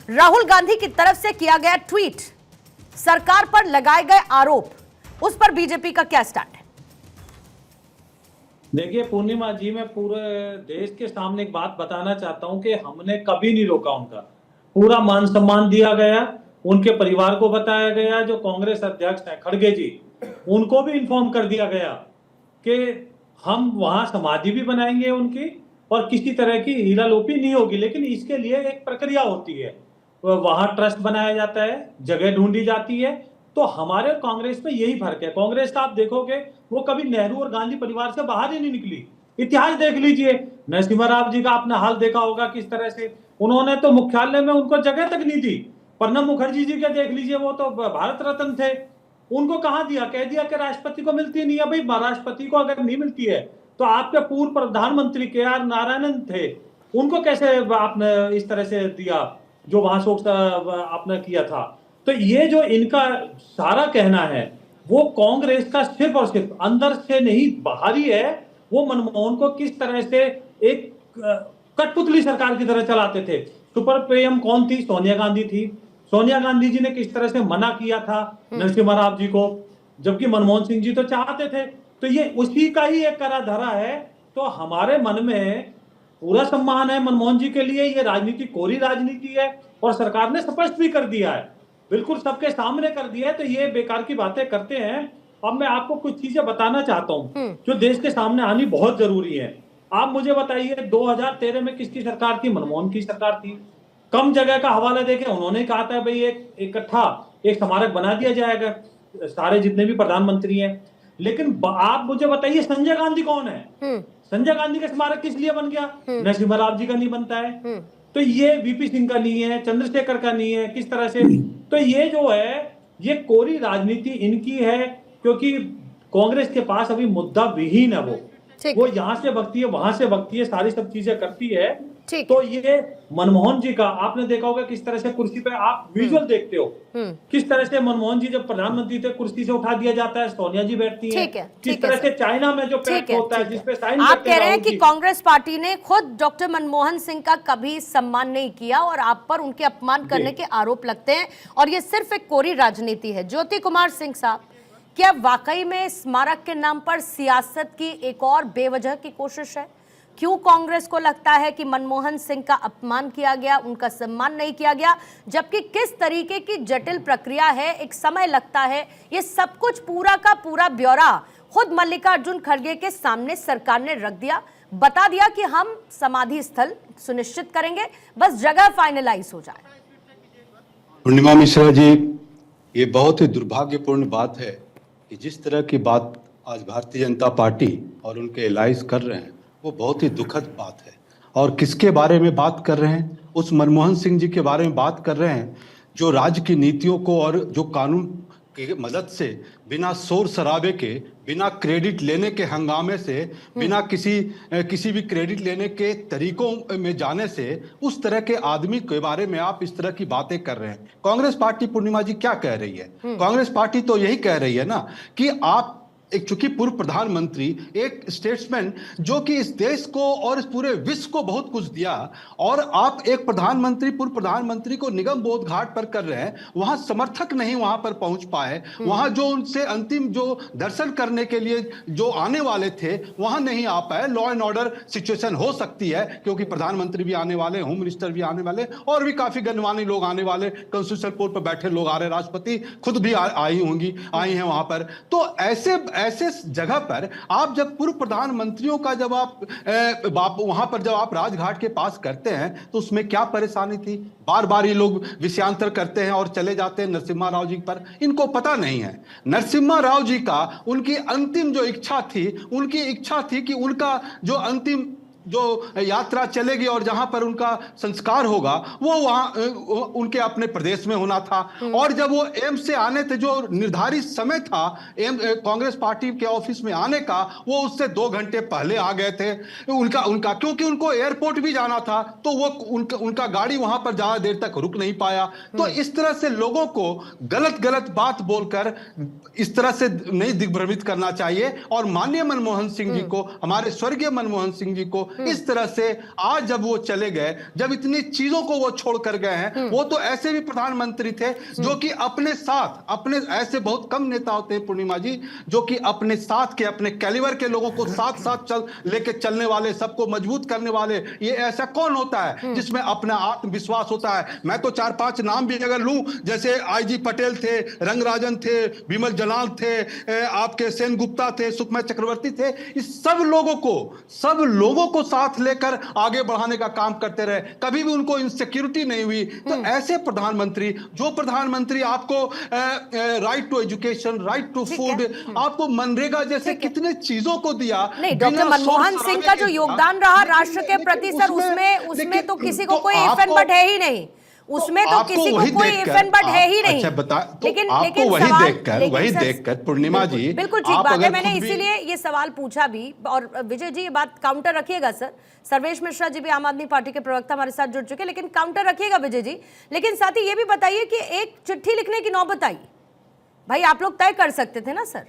राहुल गांधी की तरफ से किया गया ट्वीट, सरकार पर लगाए गए आरोप, उस पर बीजेपी का क्या स्टैंड है? देखिए पूर्णिमा जी, मैं पूरे देश के सामने एक बात बताना चाहता हूं कि हमने कभी नहीं रोका उनका। पूरा मान सम्मान दिया गया, उनके परिवार को बताया गया, जो कांग्रेस अध्यक्ष हैं खड़गे जी, उनको भी इन्फॉर्म कर दिया गया कि हम वहां समाधि भी बनाएंगे उनकी और किसी तरह की हीरा लोपी नहीं होगी, लेकिन इसके लिए एक प्रक्रिया होती है। वहां ट्रस्ट बनाया जाता है, जगह ढूंढी जाती है। तो हमारे कांग्रेस में यही फर्क है। कांग्रेस का आप देखोगे वो कभी नेहरू और गांधी परिवार से बाहर ही नहीं निकली। इतिहास देख लीजिए, नरसिम्हा राव जी का आपने हाल देखा होगा किस तरह से उन्होंने तो मुख्यालय में उनको जगह तक नहीं दी। प्रणब मुखर्जी जी के देख लीजिए, वो तो भारत रत्न थे, उनको कहाँ दिया? कह दिया कि राष्ट्रपति को मिलती नहीं है। भाई राष्ट्रपति को अगर नहीं मिलती है तो आपके पूर्व प्रधानमंत्री के आर नारायणन थे, उनको कैसे आपने इस तरह से दिया जो वहां शोक आपने किया था? तो ये जो इनका सारा कहना है वो कांग्रेस का सिर्फ और सिर्फ अंदर से नहीं बाहरी है। वो मनमोहन को किस तरह से एक कठपुतली सरकार की तरह चलाते थे। सुपर पीएम कौन थी? सोनिया गांधी थी। सोनिया गांधी जी ने किस तरह से मना किया था नरसिम्हा राव जी को, जबकि मनमोहन सिंह जी तो चाहते थे। तो ये उसी का ही एक करा धरा है। तो हमारे मन में पूरा सम्मान है मनमोहन जी के लिए। ये राजनीति कोरी राजनीति है और सरकार ने स्पष्ट भी कर दिया है, बिल्कुल सबके सामने कर दिया है। तो ये बेकार की बातें करते हैं। अब मैं आपको कुछ चीजें बताना चाहता हूं जो देश के सामने आनी बहुत जरूरी है। आप मुझे बताइए 2013 में किसकी सरकार थी? मनमोहन की सरकार थी। कम जगह का हवाला देके उन्होंने कहा था भाई एक इकट्ठा एक स्मारक बना दिया जाएगा, सारे जितने भी प्रधानमंत्री हैं। लेकिन आप मुझे बताइए संजय गांधी कौन है? संजय गांधी का स्मारक किस लिए बन गया? नरसिम्हा राव जी का नहीं बनता है। तो ये वीपी सिंह का नहीं है, चंद्रशेखर का नहीं है, किस तरह से? तो ये जो है ये कोरी राजनीति इनकी है, क्योंकि कांग्रेस के पास अभी मुद्दा विहीन है। वो यहां से बकती है, वहां से बकती है, सारी सब चीजें करती है। तो ये मनमोहन जी का आपने देखा होगा किस तरह से कुर्सी पे, आप विजुअल देखते हो किस तरह से मनमोहन जी जब प्रधानमंत्री थे कुर्सी से उठा दिया जाता है, सोनिया जी बैठती हैं। किस तरह से चाइना में जो पैक्ट होता है जिसपे साइन करते हैं। आप कह रहे हैं कि कांग्रेस पार्टी ने खुद डॉक्टर मनमोहन सिंह का कभी सम्मान नहीं किया और आप पर उनके अपमान करने के आरोप लगते हैं और ये सिर्फ एक कोरी राजनीति है। ज्योति कुमार सिंह साहब, क्या वाकई में स्मारक के नाम पर सियासत की एक और बेवजह की कोशिश है? क्यों कांग्रेस को लगता है कि मनमोहन सिंह का अपमान किया गया, उनका सम्मान नहीं किया गया, जबकि किस तरीके की जटिल प्रक्रिया है, एक समय लगता है। ये सब कुछ पूरा का पूरा ब्यौरा खुद मल्लिकार्जुन खड़गे के सामने सरकार ने रख दिया, बता दिया कि हम समाधि स्थल सुनिश्चित करेंगे, बस जगह फाइनलाइज हो जाए। पूर्णिमा मिश्रा जी, ये बहुत ही दुर्भाग्यपूर्ण बात है कि जिस तरह की बात आज भारतीय जनता पार्टी और उनके एलाइज कर रहे हैं वो बहुत ही दुखद बात है। और किसके बारे में बात कर रहे हैं? उस मनमोहन सिंह जी के बारे में बात कर रहे हैं जो राज्य की नीतियों को और जो कानून की मदद से बिना शोर शराबे के, बिना क्रेडिट लेने के हंगामे से, बिना किसी भी क्रेडिट लेने के तरीकों में जाने से उस तरह के आदमी के बारे में आप इस तरह की बातें कर रहे हैं। कांग्रेस पार्टी पूर्णिमा जी क्या कह रही है? कांग्रेस पार्टी तो यही कह रही है ना कि आप एक चूंकि पूर्व प्रधानमंत्री, एक स्टेट्समैन जो कि इस देश को और इस पूरे विश्व को बहुत कुछ दिया, और आप एक प्रधानमंत्री, पूर्व प्रधानमंत्री को निगम बोध घाट पर कर रहे हैं, वहां समर्थक नहीं वहां पर पहुंच पाए, वहां जो उनसे अंतिम जो दर्शन करने के लिए जो आने वाले थे वहां नहीं आ पाए। लॉ एंड ऑर्डर सिचुएशन हो सकती है क्योंकि प्रधानमंत्री भी आने वाले, होम मिनिस्टर भी आने वाले और भी काफी गणमान्य लोग आने वाले, कॉन्स्टिट्यूशन कोर्ट पर बैठे लोग आ रहे, राष्ट्रपति खुद भी आई हैं वहां पर। तो ऐसे जगह पर आप जब पूर्व प्रधानमंत्रियों का जब आप वहां पर जब आप राजघाट के पास करते हैं तो उसमें क्या परेशानी थी? बार बार ये लोग विषयांतर करते हैं और चले जाते हैं नरसिम्हा राव जी पर। इनको पता नहीं है नरसिम्हा राव जी का, उनकी अंतिम जो इच्छा थी, उनकी इच्छा थी कि उनका जो अंतिम जो यात्रा चलेगी और जहां पर उनका संस्कार होगा वो वहां उनके अपने प्रदेश में होना था। और जब वो एम्स से आने थे, जो निर्धारित समय था कांग्रेस पार्टी के ऑफिस में आने का, वो उससे 2 घंटे पहले आ गए थे। उनका क्योंकि उनको एयरपोर्ट भी जाना था तो वो उनका गाड़ी वहां पर ज्यादा देर तक रुक नहीं पाया। तो इस तरह से लोगों को गलत बात बोलकर इस तरह से नहीं दिग्भ्रमित करना चाहिए। और माननीय मनमोहन सिंह जी को, हमारे स्वर्गीय मनमोहन सिंह जी को इस तरह से आज जब वो चले गए, जब इतनी चीजों को वो छोड़ कर गए हैं, वो तो ऐसे भी प्रधानमंत्री थे जो कि अपने साथ, अपने ऐसे बहुत कम नेता होते हैं पूर्णिमा जी, जो कि अपने साथ के, अपने कैलिबर के लोगों को साथ साथ लेके चलने वाले, सबको मजबूत करने वाले, ये ऐसा कौन होता है जिसमें अपना आत्मविश्वास होता है। मैं तो 4-5 नाम भी अगर लूं, जैसे आईजी पटेल थे, रंगराजन थे, विमल जलाल थे, आपके सेन गुप्ता थे, सुखमय चक्रवर्ती थे, इस सब लोगों को साथ लेकर आगे बढ़ाने का काम करते रहे, कभी भी उनको इनसिक्योरिटी नहीं हुई। तो ऐसे प्रधानमंत्री, जो प्रधानमंत्री आपको right to education, right to food, आपको मनरेगा जैसे कितने चीजों को दिया। नहीं, डॉक्टर मनमोहन सिंह का जो योगदान रहा राष्ट्र के प्रति सर, उसमें तो किसी को कोई इफ एंड बट है ही नहीं, उसमें तो किसी को कोई इफ एंड बट है ही नहीं। अच्छा बता, तो लेकिन वही देखकर पूर्णिमा जी, बिल्कुल ठीक बात है, मैंने इसीलिए ये सवाल पूछा भी। और विजय जी, ये बात काउंटर रखिएगा सर, सर्वेश मिश्रा जी भी आम आदमी पार्टी के प्रवक्ता हमारे साथ जुड़ चुके, लेकिन काउंटर रखिएगा विजय जी। लेकिन साथ ही ये भी बताइए कि एक चिट्ठी लिखने की नौबत आई, भाई आप लोग तय कर सकते थे ना सर।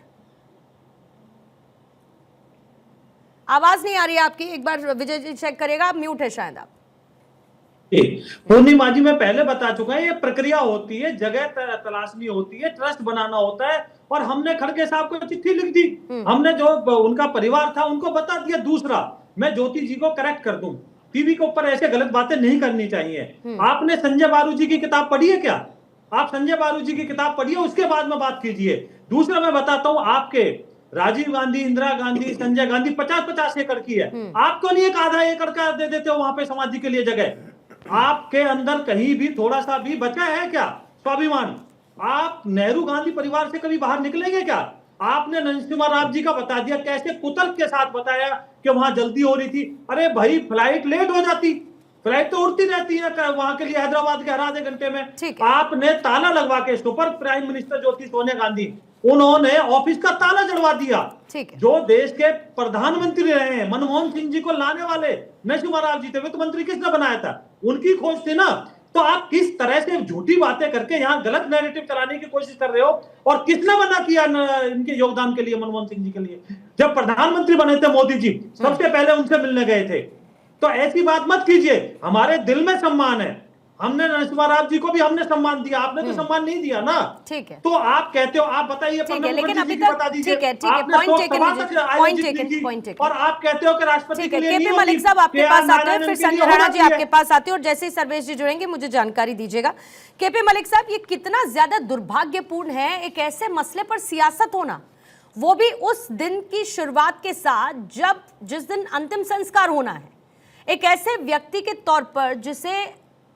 आवाज नहीं आ रही है आपकी, एक बार विजय जी चेक करेगा, म्यूट है शायद आप। पूर्णिमा जी मैं पहले बता चुका है, ये प्रक्रिया होती है, जगह तलाशनी होती है, ट्रस्ट बनाना होता है, और हमने खड़गे साहब को चिट्ठी लिख दी, हमने जो उनका परिवार था उनको बता दिया। दूसरा, मैं ज्योति जी को करेक्ट कर दूं, टीवी के ऊपर ऐसे गलत बातें नहीं करनी चाहिए। आपने संजय बारू जी की किताब पढ़ी है क्या? आप संजय बारू जी की किताब पढ़िए, उसके बाद में बात कीजिए। दूसरा मैं बताता हूं, आपके राजीव गांधी, इंदिरा गांधी, संजय गांधी 50-50 एकड़ की है, आपको नहीं एक आधा एकड़ का दे देते हो वहां पे समाधि के लिए जगह? आपके अंदर कहीं भी थोड़ा सा भी बचा है क्या स्वाभिमान? आप नेहरू गांधी परिवार से कभी बाहर निकलेंगे क्या? आपने नरसिम्हा राव जी का बता दिया, कैसे कुतर्क के साथ बताया कि वहां जल्दी हो रही थी। अरे भाई, फ्लाइट लेट हो जाती, फ्लाइट तो उड़ती रहती है वहां के लिए, हैदराबाद के हर आधे घंटे में। आपने ताला लगवा के, सुपर प्राइम मिनिस्टर जो थी सोनिया गांधी, उन्होंने ऑफिस का ताला जड़वा दिया। जो देश के प्रधानमंत्री रहे हैं, मनमोहन सिंह जी को लाने वाले नरसिम्हा राव जी थे, वित्त मंत्री किसने बनाया था? उनकी खोज थी ना। तो आप किस तरह से झूठी बातें करके यहाँ गलत नैरेटिव कराने की कोशिश कर रहे हो? और किसने मना किया इनके योगदान के लिए, मनमोहन सिंह जी के लिए? जब प्रधानमंत्री बने थे मोदी जी, सबसे पहले उनसे मिलने गए थे। तो ऐसी बात मत कीजिए, हमारे दिल में सम्मान है, हमने नरसिम्हा राव जी को भी हमने सम्मान दिया, आपने तो सम्मान नहीं दिया ना। ठीक है, तो आप कहते हो, आप बताइए, लेकिन अभी तक ठीक है, पॉइंट टेकन। और आप कहते हो कि राष्ट्रपति के लिए केपी मलिक साहब आपके पास आते हैं, फिर संजय राणा जी आपके पास आते हैं, और जैसे ही सर्वेश जी जुड़ेंगे मुझे जानकारी दीजिएगा। केपी मलिक साहब, ये कितना ज्यादा दुर्भाग्यपूर्ण है एक ऐसे मसले पर सियासत होना, वो भी उस दिन की शुरुआत के साथ जिस दिन अंतिम संस्कार होना है, एक ऐसे व्यक्ति के तौर पर जिसे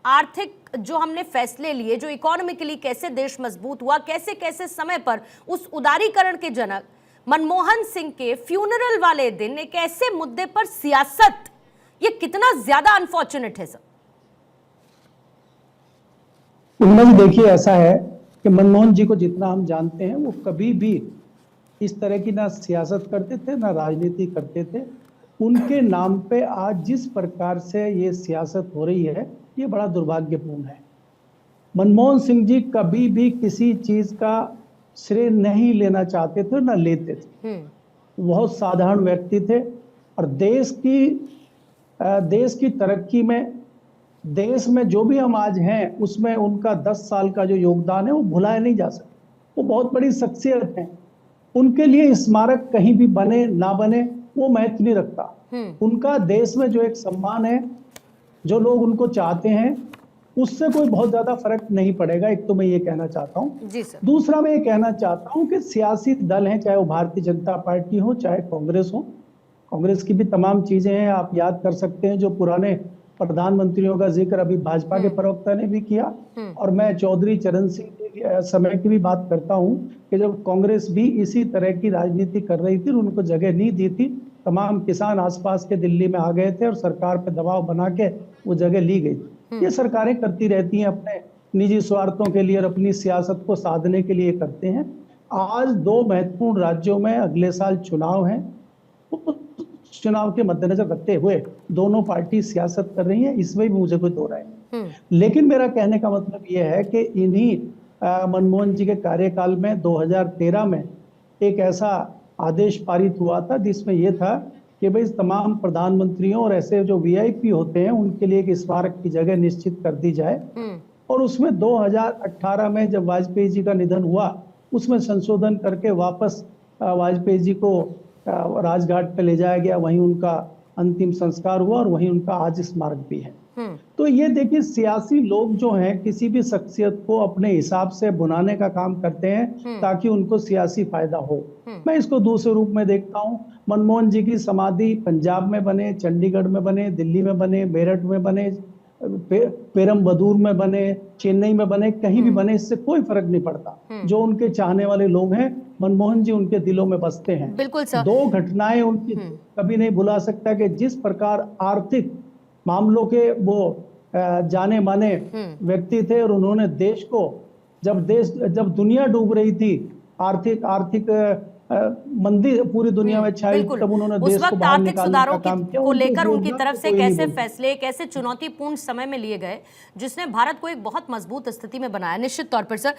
आर्थिक जो हमने फैसले लिए, जो इकोनॉमिकली कैसे देश मजबूत हुआ, कैसे कैसे समय पर उस उदारीकरण के जनक मनमोहन सिंह के फ्यूनरल वाले दिन एक ऐसे मुद्दे पर सियासत, ये कितना ज्यादा अनफॉर्चुनेट है सर? देखिए, ऐसा है कि मनमोहन जी को जितना हम जानते हैं, वो कभी भी इस तरह की ना सियासत करते थे ना राजनीति करते थे। उनके नाम पे आज जिस प्रकार से ये सियासत हो रही है, ये बड़ा दुर्भाग्यपूर्ण है। मनमोहन सिंह जी कभी भी किसी चीज का श्रेय नहीं लेना चाहते थे, ना लेते थे। बहुत साधारण व्यक्ति थे, और देश की तरक्की में, देश में जो भी हम आज हैं, उसमें उनका 10 साल का जो योगदान है वो भुलाया नहीं जा सकता। वो बहुत बड़ी शख्सियत है। उनके लिए स्मारक कहीं भी बने ना बने वो महत्व नहीं रखता। उनका देश में जो एक सम्मान है, जो लोग उनको चाहते हैं, उससे कोई बहुत ज्यादा फर्क नहीं पड़ेगा। एक तो मैं ये कहना चाहता हूँ। दूसरा मैं ये कहना चाहता हूँ कि सियासी दल हैं, चाहे वो भारतीय जनता पार्टी हो चाहे कांग्रेस हो, कांग्रेस की भी तमाम चीजें हैं। आप याद कर सकते हैं जो पुराने प्रधानमंत्रियों का जिक्र अभी भाजपा के प्रवक्ता ने भी किया, और मैं चौधरी चरण सिंह के समय की भी बात करता हूँ कि जब कांग्रेस भी इसी तरह की राजनीति कर रही थी, उनको जगह नहीं दी थी, तमाम किसान आसपास के दिल्ली में आ गए थे और सरकार पे दबाव बना के वो जगह ली गई। ये सरकारें करती रहती हैं, अपने निजी स्वार्थों के लिए और अपनी सियासत को साधने के लिए करते हैं। आज 2 महत्वपूर्ण राज्यों में अगले साल चुनाव हैं, चुनाव के मद्देनजर रखते हुए दोनों पार्टी सियासत कर रही हैं, इसमें भी मुझे कोई दो राय नहीं। लेकिन मेरा कहने का मतलब यह है कि इन्हीं मनमोहन जी के कार्यकाल में 2013 में एक ऐसा आदेश पारित हुआ था जिसमें यह था कि भाई तमाम प्रधानमंत्रियों और ऐसे जो वीआईपी होते हैं उनके लिए एक स्मारक की जगह निश्चित कर दी जाए। और उसमें 2018 में जब वाजपेयी जी का निधन हुआ उसमें संशोधन करके वापस वाजपेयी जी को राजघाट पे ले जाया गया, वहीं उनका अंतिम संस्कार हुआ और वहीं उनका आज स्मारक भी है। तो ये देखिए, सियासी लोग जो हैं किसी भी शख्सियत को अपने हिसाब से बुनाने का काम करते हैं ताकि उनको सियासी फायदा हो। मैं इसको दूसरे रूप में देखता हूँ। मनमोहन जी की समाधि पंजाब में बने, चंडीगढ़ में बने, दिल्ली में बने, मेरठ में बने, पेरम्बदूर में बने, चेन्नई में बने, कहीं भी बने, इससे कोई फर्क नहीं पड़ता। जो उनके चाहने वाले लोग हैं, मनमोहन जी उनके दिलों में बसते हैं। बिल्कुल सर। दो घटनाएं उनकी कभी नहीं भुला सकता कि जिस प्रकार आर्थिक मामलों के वो जाने माने व्यक्ति थे और उन्होंने देश को जब दुनिया डूब रही थी, आर्थिक मंदी पूरी दुनिया में छाई, तब उन्होंने उस देश को वक्त बाहर आर्थिक निकालने सुधारों का काम किया। को लेकर उनके उनकी योगदान तरफ को से कोई नहीं कैसे भूलता। फैसले, कैसे चुनौतीपूर्ण समय में लिए गए, जिसने भारत को एक बहुत मजबूत स्थिति में बनाया, निश्चित तौर पर सर।